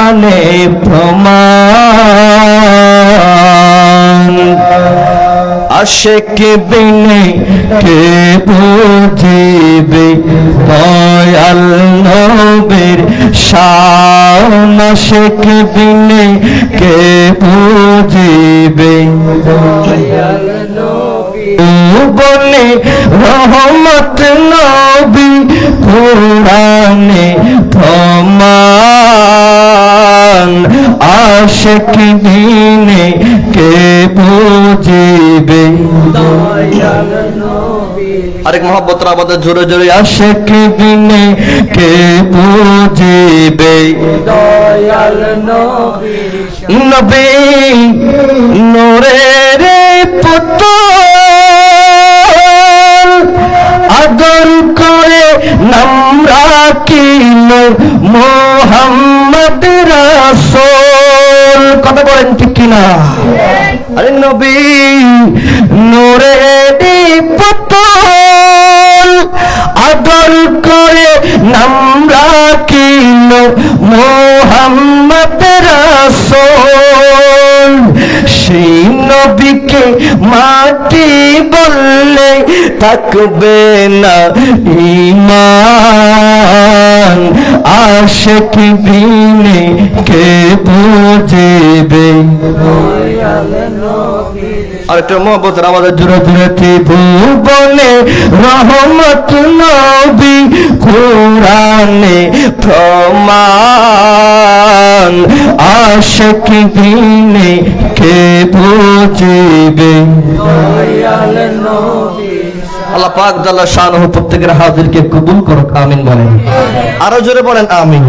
কোরআনে প্রমাণ আশিক বিনে কে বুঝিবে দয়াল নবীর শান আশিক বিনে কে বুঝিবে দয়াল নবী বলে রহমত নবী কোরআনে প্রমাণ আশিক বিনে কে বুঝিবে দয়াল নবী আরেক মহব্বত আমাদের জোরে জোরে আশিক বিনে কে বুঝিবে দয়াল নবী নবী নূরের পুতুল আদর করে নাম রাখিল মুহাম্মদ রাসূল কথা বলেন ঠিক কিনা আরে নবী নূরের পুতুল আদর করে নাম রাখিল মুহাম্মদ রাসূল সেই নবীকে মাটি বললে থাকবে না ঈমান আশিক বিনে কে বুঝিবে দয়াল নবী আরেকটা মহব্বত আমাদের জোরে জোরে ত্রিভুবনে রহমত নবী কোরআনে প্রমাণ আশিক বিনে কে বুঝিবে দয়াল নবী আল্লাহ পাক জাল্লা শানহু প্রত্যেকের হাজিরকে কবুল করুক আমিন বলেন আরো জোরে বলেন আমিন।